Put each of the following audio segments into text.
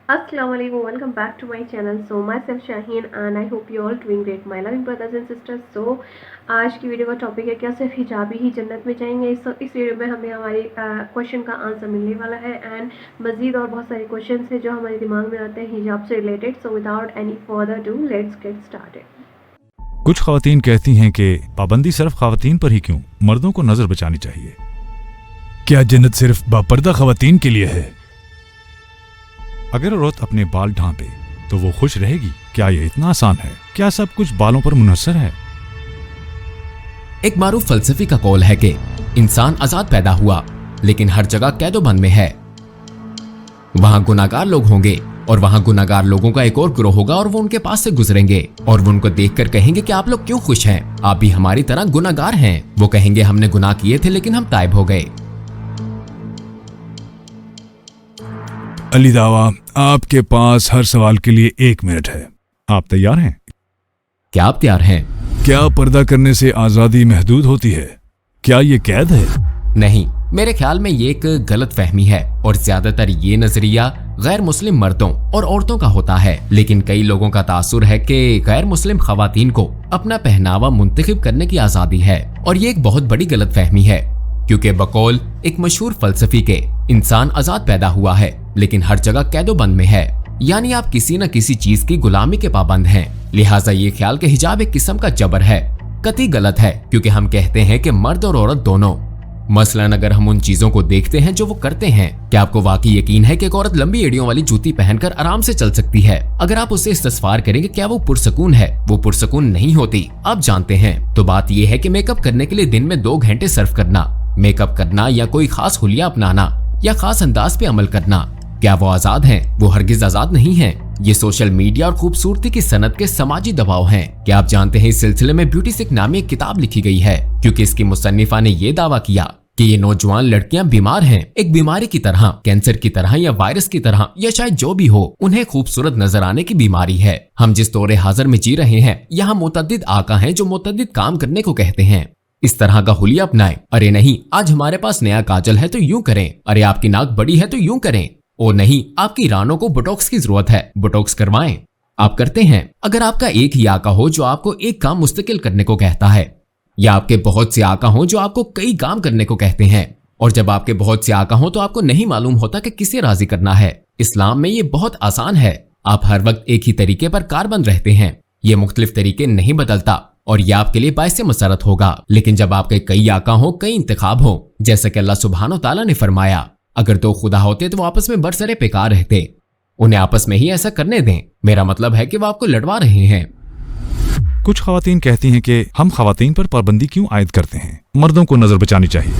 Assalamu alaikum, welcome back to my channel. So myself Shaheen and I hope you all doing great, my loving brothers and sisters. So आज की video का topic है क्या सिर्फ हिजाबी ही जन्नत में जाएंगे। इस वीडियो में हमें हमारे क्वेश्चन का आंसर मिलने वाला है एंड मज़ीद और बहुत सारे क्वेश्चन हैं जो हमारे दिमाग में आते हैं हिजाब से related. So without any further do let's get started. कुछ ख़वातीन कहती हैं कि पाबंदी सिर्फ ख़वातीन पर ही क्यों, मर्दों को नजर बचानी चाहिए. क्या जन्नत सिर्फ बापर्दा ख़वातीन के लिए है? अगर औरत अपने बाल ढांपे तो वो खुश रहेगी? क्या ये इतना आसान है? क्या सब कुछ बालों पर मुनहसर है? एक मारूफ फलसफी का कौल है कि इंसान आजाद पैदा हुआ लेकिन हर जगह कैदोबंद में है. वहां गुनाहगार लोग होंगे और वहां गुनाहगार लोगों का एक और ग्रोह होगा और वो उनके पास से गुजरेंगे और वो उनको देखकर कहेंगे कि आप लोग क्यों खुश हैं, आप भी हमारी तरह गुनाहगार हैं. वो कहेंगे हमने गुनाह किए थे लेकिन हम ताइब हो गए. अली दावा, आपके पास हर सवाल के लिए 1 मिनट है. आप तैयार हैं? क्या आप तैयार हैं? क्या पर्दा करने से आजादी महदूद होती है? क्या ये कैद है? नहीं, मेरे ख्याल में ये एक गलत फहमी है और ज्यादातर ये नजरिया गैर मुस्लिम मर्दों और औरतों का होता है. लेकिन कई लोगों का तासुर है कि गैर मुस्लिम खवातीन को अपना पहनावा मुंतखब करने की आजादी है और ये एक बहुत बड़ी गलत फहमी है क्योंकि बकौल एक मशहूर फलसफी के इंसान आजाद पैदा हुआ है लेकिन हर जगह कैदोबंद में है. यानी आप किसी न किसी चीज की गुलामी के पाबंद हैं. लिहाजा ये ख्याल कि हिजाब एक किस्म का जबर है कतई गलत है क्योंकि हम कहते हैं कि मर्द और औरत दोनों. मसलन अगर हम उन चीजों को देखते हैं जो वो करते हैं, क्या आपको वाकई यकीन है कि एक औरत लंबी एड़ियों वाली जूती पहनकर आराम से चल सकती है? अगर आप उसे इस्तेस्फार करेंगे क्या वो पुरसकून है? वो पुरसकून नहीं होती, आप जानते हैं. तो बात यह है कि मेकअप करने के लिए दिन में 2 घंटे सर्फ करना, मेकअप करना या कोई खास हुलिया अपनाना या खास अंदाज पे अमल करना, क्या वो आजाद हैं? वो हरगिज आजाद नहीं हैं. ये सोशल मीडिया और खूबसूरती की सनत के समाजी दबाव हैं. क्या आप जानते हैं इस सिलसिले में ब्यूटी सिक नामी एक किताब लिखी गई है क्योंकि इसकी मुसन्निफा ने ये दावा किया कि ये नौजवान लड़कियां बीमार हैं, एक बीमारी की तरह, कैंसर की तरह या वायरस की तरह या शायद जो भी हो, उन्हें खूबसूरत नजर आने की बीमारी है. हम जिस दौरे हाजिर में जी रहे हैं यहाँ मुतअद्दिद आका हैं जो मुतअद्दिद काम करने को कहते हैं. इस तरह का हुलिया अपनाएं. अरे नहीं, आज हमारे पास नया काजल है तो यूं करें. अरे आपकी नाक बड़ी है तो यूं करें. ओ नहीं, आपकी रानों को बोटॉक्स की जरूरत है, बोटॉक्स करवाएं. आप करते हैं? अगर आपका एक ही आका हो जो आपको एक काम मुस्तकिल करने को कहता है, या आपके बहुत से आका हो जो आपको कई काम करने को कहते हैं, और जब आपके बहुत से आका हो तो आपको नहीं मालूम होता कि किसे राजी करना है. इस्लाम में ये बहुत आसान है. आप हर वक्त एक ही तरीके पर कारबंद रहते हैं. ये मुख्तलिफ तरीके नहीं बदलता और ये आपके लिए बाइस मसरत होगा. लेकिन जब आपके कई आका हो, कई इंतखाब हो, जैसा कि अल्लाह सुब्हानो ताला ने फरमाया, अगर 2 खुदा होते तो वो आपस में बरसरे बेकार रहते, उन्हें आपस में ही ऐसा करने दें. मेरा मतलब है कि वो आपको लड़वा रहे हैं. कुछ ख़वातीन कहती हैं कि हम ख़वातीन पर पाबंदी क्यों आयद करते हैं, मर्दों को नजर बचानी चाहिए.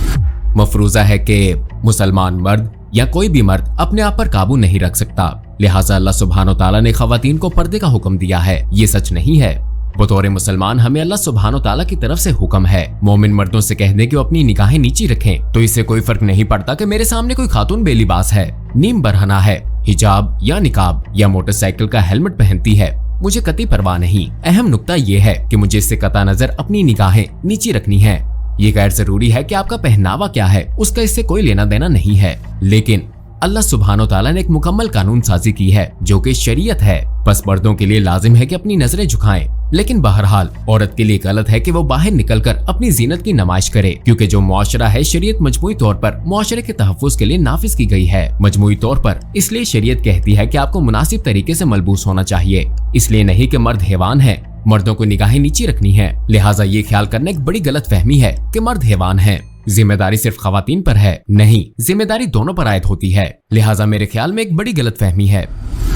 मफरूजा है कि मुसलमान मर्द या कोई भी मर्द अपने आप पर काबू नहीं रख सकता. लिहाजा अल्लाह सुब्हानो ताला ने खवातीन को पर्दे का हुक्म दिया है. ये सच नहीं है. बतौर मुसलमान हमें अल्लाह सुब्हानो ताला की तरफ से हुक्म है मोमिन मर्दों से कह दें कि वो अपनी निगाहें नीची रखें. तो इससे कोई फर्क नहीं पड़ता कि मेरे सामने कोई खातून बेलिबास है, नीम बरहना है, हिजाब या निकाब या मोटरसाइकिल का हेलमेट पहनती है, मुझे कतई परवाह नहीं. अहम नुक्ता ये है कि मुझे इससे कता नजर अपनी निगाहें नीची रखनी है. ये गैर जरूरी है कि आपका पहनावा क्या है, उसका इससे कोई लेना देना नहीं है. लेकिन अल्लाह सुब्हानो ताला ने एक मुकम्मल कानून साजी की है जो कि शरीयत है. बस मर्दों के लिए लाजिम है कि अपनी नजरें झुकाएं. लेकिन बहरहाल औरत के लिए गलत है कि वो बाहर निकलकर अपनी जीनत की नुमाइश करे क्योंकि जो मुआशरा है शरीयत मजमूई तौर पर मुआशरे के तहफ्फुज के लिए नाफिज की गई है. मजमूई तौर पर इसलिए शरीयत कहती है कि आपको मुनासिब तरीके से मलबूस होना चाहिए, इसलिए नहीं कि मर्द हैवान है. मर्दों को निगाहें नीची रखनी है. लिहाजा ये ख्याल करना एक बड़ी गलत फहमी है कि मर्द हैवान है. जिम्मेदारी सिर्फ खवातीन पर है, नहीं, जिम्मेदारी दोनों पर आयद होती है. लिहाजा मेरे ख्याल में एक बड़ी गलत फहमी है.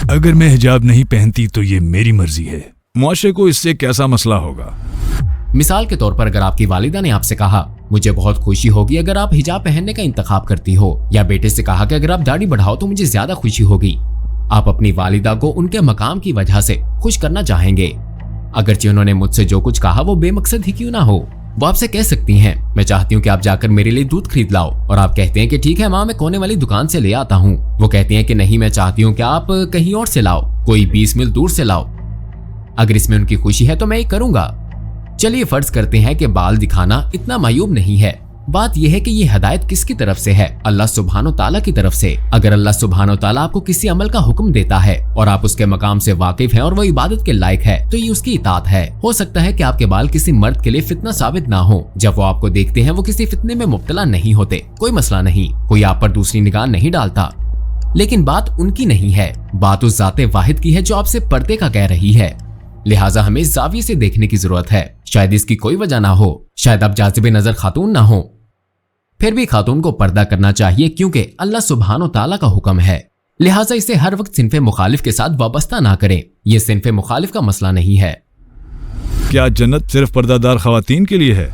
अगर मैं हिजाब नहीं पहनती तो ये मेरी मर्जी है, मुआशरे को इससे कैसा मसला होगा? मिसाल के तौर पर अगर आपकी वालिदा ने आपसे कहा मुझे बहुत खुशी होगी अगर आप हिजाब पहनने का इंतखाब करती हो, या बेटे से कहा कि अगर आप दाढ़ी बढ़ाओ तो मुझे ज्यादा खुशी होगी, आप अपनी वालिदा को उनके मकाम की वजह से खुश करना चाहेंगे. अगरचे उन्होंने मुझसे जो कुछ कहा वो बेमकसद ही क्यों ना हो. वो आपसे कह सकती हैं मैं चाहती हूँ कि आप जाकर मेरे लिए दूध खरीद लाओ, और आप कहते हैं कि ठीक है माँ, मैं कोने वाली दुकान से ले आता हूँ. वो कहती हैं कि नहीं, मैं चाहती हूँ कि आप कहीं और से लाओ, कोई 20 मील दूर से लाओ. अगर इसमें उनकी खुशी है तो मैं ये करूंगा. चलिए फर्ज करते हैं कि बाल दिखाना इतना मायूब नहीं है, बात यह है कि ये हिदायत किसकी तरफ से है? अल्लाह सुब्हानो ताला की तरफ से। अगर अल्लाह सुब्हानो ताला आपको किसी अमल का हुक्म देता है और आप उसके मकाम से वाकिफ हैं और वो इबादत के लायक है, तो ये उसकी इताअत है। हो सकता है कि आपके बाल किसी मर्द के लिए फितना साबित ना हो। जब वो आपको देखते हैं वो किसी फितने में मुब्तला नहीं होते, कोई मसला नहीं, कोई आप पर दूसरी निगाह नहीं डालता। लेकिन बात उनकी नहीं है, बात उस ज़ाते वाहिद की है जो आपसे पर्दे का कह रही है। लिहाजा हमें जाविये से देखने की जरूरत है। शायद इसकी कोई वजह ना हो, शायद आप जाज़िबे नजर खातून ना हो, फिर भी खातून को पर्दा करना चाहिए क्योंकि अल्लाह सुब्हानो ताला का हुक्म है। लिहाजा इसे हर वक्त सिन्फे मुखालिफ के साथ वाबस्ता ना करें। ये सिन्फे मुखालिफ का मसला नहीं है। क्या जन्नत सिर्फ पर्दादार खवातीन के लिए है?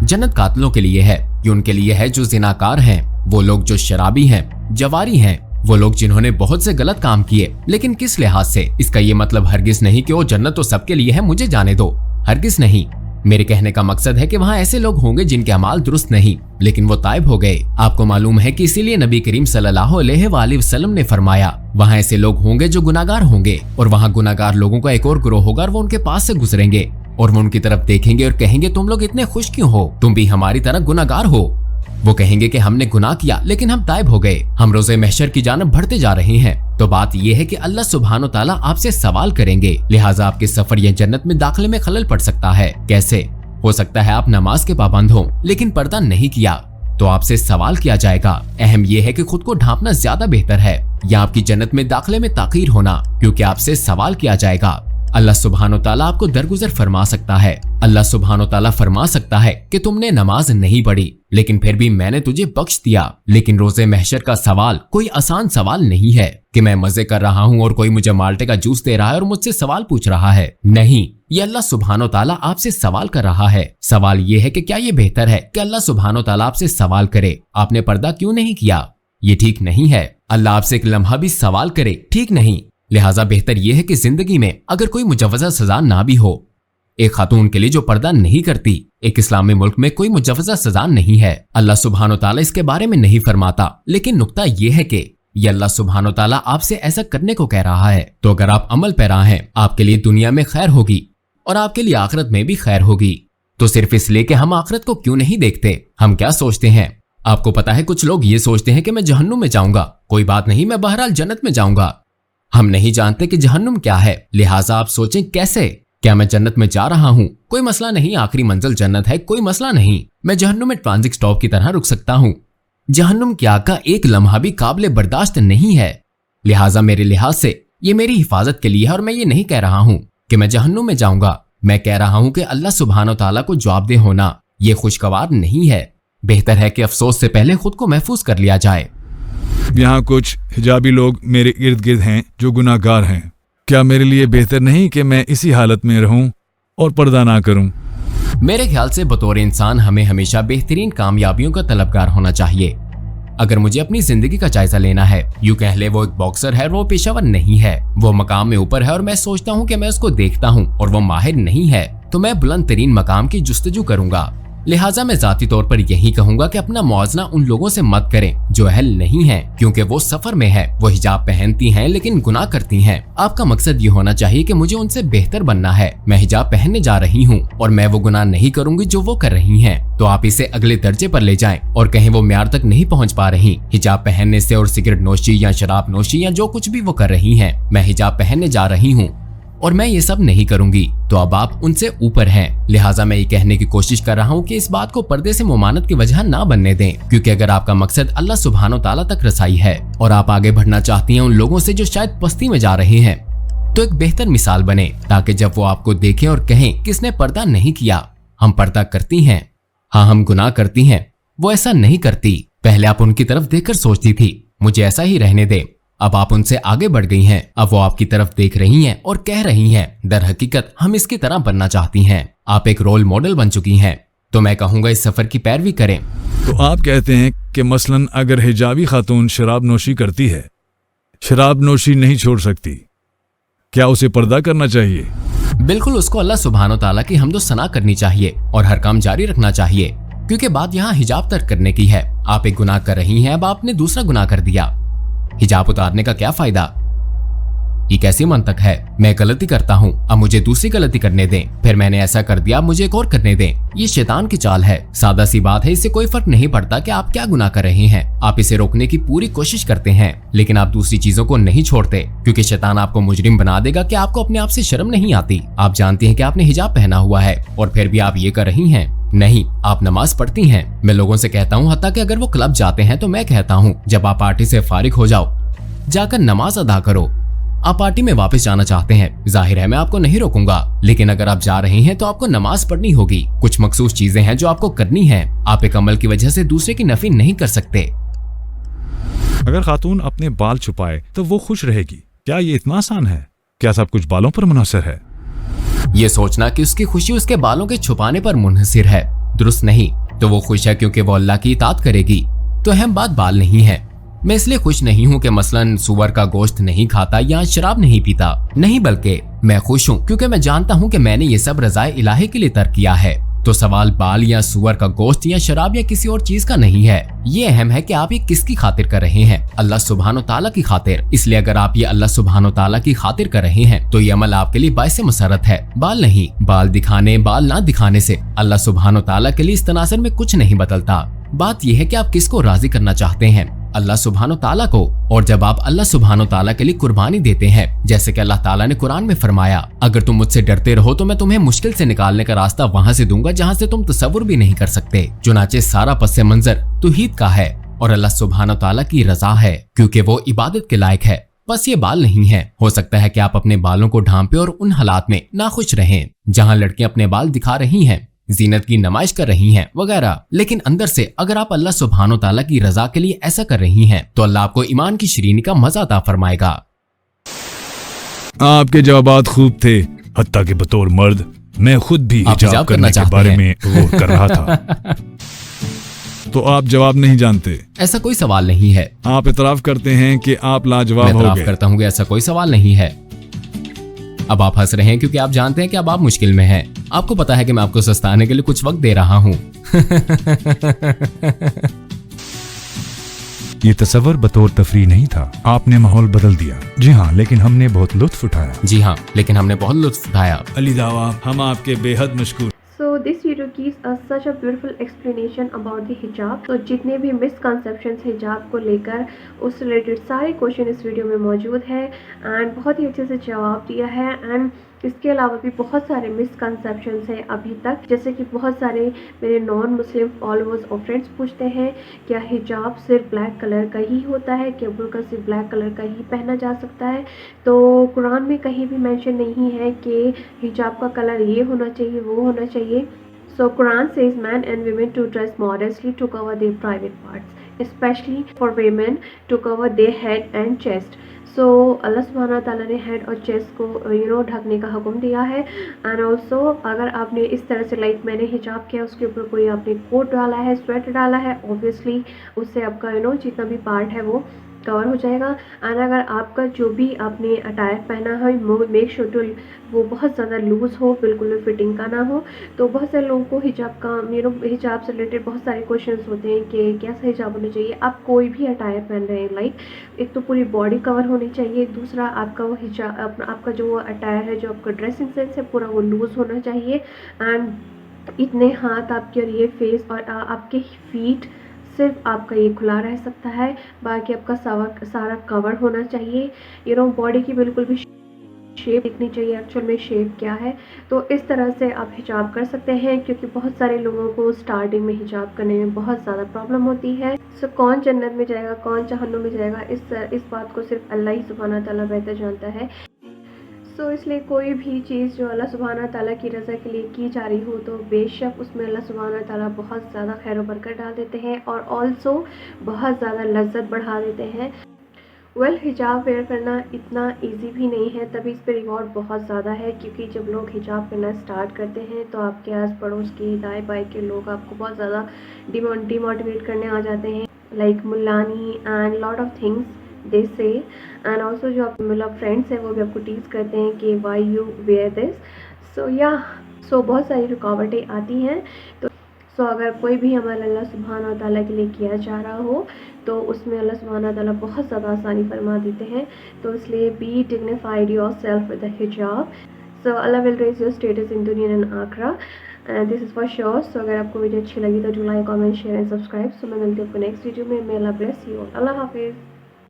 जन्नत कातिलों के लिए है। ये उनके लिए है जो जिनाकार हैं, वो लोग जो शराबी हैं, जवारी हैं, वो लोग जिन्होंने बहुत से गलत काम किए। लेकिन किस लिहाज से? इसका ये मतलब हरगिज नहीं कि वो जन्नत तो सबके लिए है, मुझे जाने दो, हरगिज नहीं। मेरे कहने का मकसद है कि वहाँ ऐसे लोग होंगे जिनके अमाल दुरुस्त नहीं, लेकिन वो ताइब हो गए। आपको मालूम है कि इसीलिए नबी करीम सल्लल्लाहु अलैहि वसल्लम ने फरमाया, वहाँ ऐसे लोग होंगे जो गुनाहगार होंगे, और वहाँ गुनाहगार लोगों का एक और ग्रोह होगा और वो उनके पास से गुजरेंगे और वो उनकी तरफ देखेंगे और कहेंगे, तुम लोग इतने खुश क्यों हो? तुम भी हमारी तरह गुनाहगार हो। वो कहेंगे कि हमने गुनाह किया लेकिन हम ताइब हो गए, हम रोज़े महशर की जानब बढ़ते जा रहे हैं। तो बात यह है कि अल्लाह सुब्हानो ताला आपसे सवाल करेंगे। लिहाजा आपके सफर या जन्नत में दाखिले में खलल पड़ सकता है। कैसे? हो सकता है आप नमाज के पाबंद हो लेकिन पर्दा नहीं किया, तो आपसे सवाल किया जाएगा। अहम यह है कि खुद को ढांपना ज्यादा बेहतर है या आपकी जन्नत में दाखिले में ताखीर होना, क्योंकि आपसे सवाल किया जाएगा। अल्लाह सुब्हानो ताला आपको दरगुजर फरमा सकता है। अल्लाह सुब्हानो ताला फरमा सकता है कि तुमने नमाज नहीं पढ़ी लेकिन फिर भी मैंने तुझे बख्श दिया। लेकिन रोजे महशर का सवाल कोई आसान सवाल नहीं है कि मैं मजे कर रहा हूँ और कोई मुझे माल्टे का जूस दे रहा है और मुझसे सवाल पूछ रहा है। नहीं, ये अल्लाह सुब्हानो ताला आपसे सवाल कर रहा है। सवाल ये है कि क्या ये बेहतर है कि अल्लाह सुब्हानो ताला आपसे सवाल करे, आपने पर्दा क्यों नहीं किया? ये ठीक नहीं है। अल्लाह आपसे एक लम्हा भी सवाल करे, ठीक नहीं। लिहाजा बेहतर यह है कि जिंदगी में अगर कोई मुजव्वज़ा सजा ना भी हो, एक खातून के लिए जो पर्दा नहीं करती, एक इस्लामी मुल्क में कोई मुजव्वज़ा सजा नहीं है। अल्लाह सुब्हानो ताला इसके बारे में नहीं फरमाता, लेकिन नुक्ता यह है कि ये अल्लाह सुब्हानो ताला आपसे ऐसा करने को कह रहा है। तो अगर आप अमल पैरा हैं, आपके लिए दुनिया में खैर होगी और आपके लिए आखिरत में भी खैर होगी। तो सिर्फ इसलिए कि हम आखिरत को क्यों नहीं देखते? हम क्या सोचते हैं? आपको पता है, कुछ लोग ये सोचते हैं कि मैं जहन्नुम में जाऊंगा, कोई बात नहीं, मैं बहरहाल जन्नत में जाऊंगा। हम नहीं जानते कि जहन्नुम क्या है, लिहाजा आप सोचें कैसे? क्या मैं जन्नत में जा रहा हूँ? कोई मसला नहीं, आखिरी मंजिल जन्नत है, कोई मसला नहीं। मैं जहन्नुम में ट्रांजिट स्टॉप की तरह रुक सकता हूँ। जहन्नुम की आग का एक लम्हा भी काबिल बर्दाश्त नहीं है। लिहाजा मेरे लिहाज से ये मेरी हिफाजत के लिए है और मैं ये नहीं कह रहा हूँ कि मैं जहन्नुम में जाऊंगा। मैं कह रहा हूँ कि अल्लाह सुब्हानो ताला को जवाबदेह होना ये खुशगवार नहीं है। बेहतर है कि अफसोस से पहले खुद को महफूज कर लिया जाए। यहाँ कुछ हिजाबी लोग मेरे इर्द गिर्द हैं जो गुनाहगार हैं। क्या मेरे लिए बेहतर नहीं कि मैं इसी हालत में रहूं और पर्दा ना करूं? मेरे ख्याल से बतौर इंसान हमें हमेशा बेहतरीन कामयाबियों का तलबगार होना चाहिए। अगर मुझे अपनी जिंदगी का जायजा लेना है, यूं कह ले वो एक बॉक्सर है और वो पेशावर नहीं है, वो मकाम में ऊपर है और मैं सोचता हूँ कि मैं उसको देखता हूँ और वो माहिर नहीं है, तो मैं बुलंद तरीन मकाम की जुस्तजू करूंगा। लिहाजा मैं जाती तौर पर यही कहूंगा कि अपना मुआवजा उन लोगों से मत करें जो अहल नहीं हैं, क्योंकि वो सफर में है, वो हिजाब पहनती हैं लेकिन गुनाह करती हैं। आपका मकसद ये होना चाहिए कि मुझे उनसे बेहतर बनना है, मैं हिजाब पहनने जा रही हूँ और मैं वो गुनाह नहीं करूंगी जो वो कर रही हैं। तो आप इसे अगले दर्जे पर ले जाएं और कहें वो म्यार तक नहीं पहुँच पा रही हिजाब पहनने से, और सिगरेट नोशी या शराब नोशी या जो कुछ भी वो कर रही है, मैं हिजाब पहनने जा रही हूँ और मैं ये सब नहीं करूंगी। तो अब आप उनसे ऊपर हैं। लिहाजा मैं ये कहने की कोशिश कर रहा हूँ कि इस बात को पर्दे से मुमानत की वजह ना बनने दें, क्योंकि अगर आपका मकसद अल्लाह सुब्हानो ताला तक रसाई है और आप आगे बढ़ना चाहती हैं उन लोगों से जो शायद पस्ती में जा रहे हैं, तो एक बेहतर मिसाल बने, ताकि जब वो आपको देखें और कहें किसने पर्दा नहीं किया, हम पर्दा करती हैं, हाँ हम गुनाह करती हैं, वो ऐसा नहीं करती। पहले आप उनकी तरफ देखकर सोचती थी मुझे ऐसा ही रहने दे, अब आप उनसे आगे बढ़ गई हैं, अब वो आपकी तरफ देख रही हैं और कह रही हैं दर हकीकत हम इसकी तरह बनना चाहती हैं। आप एक रोल मॉडल बन चुकी हैं। तो मैं कहूँगा इस सफर की पैरवी करें। तो आप कहते हैं कि मसलन अगर हिजाबी खातून शराब नोशी करती है, शराब नोशी नहीं छोड़ सकती, क्या उसे पर्दा करना चाहिए? बिल्कुल, उसको अल्लाह सुब्हानो ताला की हम्दो सना करनी चाहिए और हर काम जारी रखना चाहिए, क्योंकि बात यहाँ हिजाब तर्क करने की है। आप एक गुनाह कर रही हैं, अब आपने दूसरा गुनाह कर दिया, हिजाब उतारने का क्या फायदा? ये कैसी मंतक है? मैं गलती करता हूँ, अब मुझे दूसरी गलती करने दें, फिर मैंने ऐसा कर दिया, मुझे एक और करने दें। ये शैतान की चाल है। सादा सी बात है, इससे कोई फर्क नहीं पड़ता कि आप क्या गुनाह कर रहे हैं। आप इसे रोकने की पूरी कोशिश करते हैं, लेकिन आप दूसरी चीजों को नहीं छोड़ते, क्योंकि शैतान आपको मुजरिम बना देगा कि आपको अपने आप से शर्म नहीं आती। आप जानती हैं कि आपने हिजाब पहना हुआ है और फिर भी आप ये कर रही हैं। नहीं, आप नमाज पढ़ती हैं। मैं लोगों से कहता हूँ, हत्ता कि अगर वो क्लब जाते हैं तो मैं कहता हूँ जब आप पार्टी से फारिग हो जाओ, जाकर नमाज अदा करो। आप पार्टी में वापस जाना चाहते हैं, जाहिर है मैं आपको नहीं रोकूंगा, लेकिन अगर आप जा रहे हैं तो आपको नमाज पढ़नी होगी। कुछ मखसूस चीजें हैं जो आपको करनी है। आप एक अमल की वजह से दूसरे की नफी नहीं कर सकते। अगर खातून अपने बाल छुपाए तो वो खुश रहेगी, क्या ये इतना आसान है? क्या सब कुछ बालों पर मुनहसर है? ये सोचना कि उसकी खुशी उसके बालों के छुपाने पर मुनहसिर है, दुरुस्त नहीं। तो वो खुश है क्योंकि वो अल्लाह की इताअत करेगी। तो अहम बात बाल नहीं है। मैं इसलिए खुश नहीं हूँ कि मसलन सूअर का गोश्त नहीं खाता या शराब नहीं पीता, नहीं, बल्कि मैं खुश हूँ क्योंकि मैं जानता हूँ कि मैंने ये सब रज़ाए इलाही के लिए तर्क किया है। तो सवाल बाल या सूअर का गोश्त या शराब या किसी और चीज का नहीं है। ये अहम है कि आप ये किसकी खातिर कर रहे हैं? अल्लाह सुब्हानो ताला की खातिर। इसलिए अगर आप ये अल्लाह सुब्हानो ताला की खातिर कर रहे हैं तो ये अमल आपके लिए बाइस मसरत है। बाल नहीं, बाल दिखाने बाल ना दिखाने से अल्लाह सुब्हानो ताला के लिए इस तनासर में कुछ नहीं बदलता। बात यह है कि आप किसको राजी करना चाहते हैं, अल्लाह सुब्हानो ताला को। और जब आप अल्लाह सुब्हानो ताला के लिए कुर्बानी देते हैं, जैसे कि अल्लाह ताला ने कुरान में फरमाया, अगर तुम मुझसे डरते रहो तो मैं तुम्हें मुश्किल से निकालने का रास्ता वहां से दूंगा जहां से तुम तसव्वुर भी नहीं कर सकते। चुनाचे सारा पस्से मंजर तौहीद का है और अल्लाह सुब्हानो ताला की रजा है, क्योंकि वो इबादत के लायक है। बस ये बाल नहीं है। हो सकता है कि आप अपने बालों को ढांपे और उन हालात में नाखुश रहें जहां लड़कियां अपने बाल दिखा रही हैं, जीनत की नुमाइश कर रही हैं वगैरह, लेकिन अंदर से अगर आप अल्लाह सुब्हानो ताला की रजा के लिए ऐसा कर रही हैं तो अल्लाह आपको ईमान की शरीनी का मजा अता फरमाएगा। आपके जवाबात खूब थे, हत्ता कि बतौर मर्द मैं खुद भी आप हिजाब करने के बारे में गौर कर रहा था। तो आप जवाब नहीं जानते? ऐसा कोई सवाल नहीं है। आप इतराफ करते हैं कि आप लाजवाब मैं हो इतराफ गए। करता हूँ कि ऐसा कोई सवाल नहीं है। अब आप हंस रहे हैं क्योंकि आप जानते हैं कि अब आप मुश्किल में हैं। आपको पता है कि मैं आपको सस्ताने के लिए कुछ वक्त दे रहा हूँ। ये तसव्वुर बतौर तफरी नहीं था, आपने माहौल बदल दिया। जी हाँ, लेकिन हमने बहुत लुत्फ उठाया। जी हाँ, लेकिन हमने बहुत लुत्फ उठाया। अली दावा, हम आपके बेहद मशकूर। So this video gives us such a beautiful explanation about the hijab. तो जितने भी misconceptions हिजाब को लेकर उस रिलेटेड सारे क्वेश्चन इस वीडियो में मौजूद है एंड बहुत ही अच्छे से जवाब दिया है। एंड इसके अलावा भी बहुत सारे मिसकंसेप्शंस हैं अभी तक, जैसे कि बहुत सारे मेरे नॉन मुस्लिम फॉलोअर्स और फ्रेंड्स पूछते हैं क्या हिजाब सिर्फ ब्लैक कलर का ही होता है, क्या बुर्का सिर्फ ब्लैक कलर का ही पहना जा सकता है? तो कुरान में कहीं भी मेंशन नहीं है कि हिजाब का कलर ये होना चाहिए वो होना चाहिए। So Quran says men and women to dress modestly to cover their private parts, especially for women to cover their head and chest. सो अल्लाह सुब्हाना ताला ने हेड और चेस्ट को ढकने का हुक्म दिया है। एंड ऑल्सो अगर आपने इस तरह से लाइक मैंने हिजाब किया, उसके ऊपर कोई आपने कोट डाला है, स्वेटर डाला है, ऑब्वियसली उससे आपका जितना भी पार्ट है वो कवर हो जाएगा। एंड अगर आपका जो भी आपने अटायर पहना है मेक श्योर टू वो बहुत ज़्यादा लूज़ हो, बिल्कुल भी फिटिंग का ना हो। तो बहुत सारे लोगों को हिजाब का हिजाब से रिलेटेड बहुत सारे क्वेश्चंस होते हैं कि कैसा हिजाब होना चाहिए। आप कोई भी अटायर पहन रहे हैं, लाइक एक तो पूरी बॉडी कवर होनी चाहिए, दूसरा आपका वो हिजाब आपका जो अटायर है, जो आपका ड्रेसिंग सेंस है पूरा वो लूज़ होना चाहिए। एंड इतने हाथ आपके और ये फेस और आपके फीट सिर्फ आपका ये खुला रह सकता है, बाकी आपका सारा कवर होना चाहिए। बॉडी की बिल्कुल भी शेप दिखनी चाहिए, एक्चुअल में शेप क्या है। तो इस तरह से आप हिजाब कर सकते हैं, क्योंकि बहुत सारे लोगों को स्टार्टिंग में हिजाब करने में बहुत ज़्यादा प्रॉब्लम होती है। सो कौन जन्नत में जाएगा, कौन जहन्नुम में जाएगा, इस बात को सिर्फ अल्लाह ही सुब्हाना ताला बेहतर जानता है। सो इसलिए कोई भी चीज़ जो अल्लाह सुब्हाना ताला की रज़ा के लिए की जा रही हो तो बेशक उसमें अल्लाह सुब्हाना ताला बहुत ज़्यादा खैर व बरकत डाल देते हैं और ऑल्सो बहुत ज़्यादा लज्जत बढ़ा देते हैं। हिजाब वेयर करना इतना इजी भी नहीं है, तभी इस पर रिवॉर्ड बहुत ज़्यादा है, क्योंकि जब लोग हिजाब पहनना स्टार्ट करते हैं तो आपके आस पड़ोस के दाएं बाएं के लोग आपको बहुत ज़्यादा डिमोटिवेट करने आ जाते हैं, like Mullani and lot of things they say. And also जो आप फ्रेंड्स हैं वो भी आपको टीज करते हैं कि वाई यू वेयर दिस। सो बहुत सारी रुकावटें आती हैं। तो अगर कोई भी अमल अल्लाह सुब्हाना ताला के लिए किया जा रहा हो تو اس میں اللہ سبحانہ تعالیٰ بہت زیادہ آسانی فرما دیتے ہیں. تو اس لیے be dignified yourself with a hijab. So Allah will raise your status in دنیا اینڈ آخرہ. This is for sure. So اگر آپ کو ویڈیو اچھی لگی تو do like comment share and subscribe. So میں ملتی ہوں آپ کو نیکسٹ ویڈیو میں. اللہ بلیس یو. اللہ حافظ.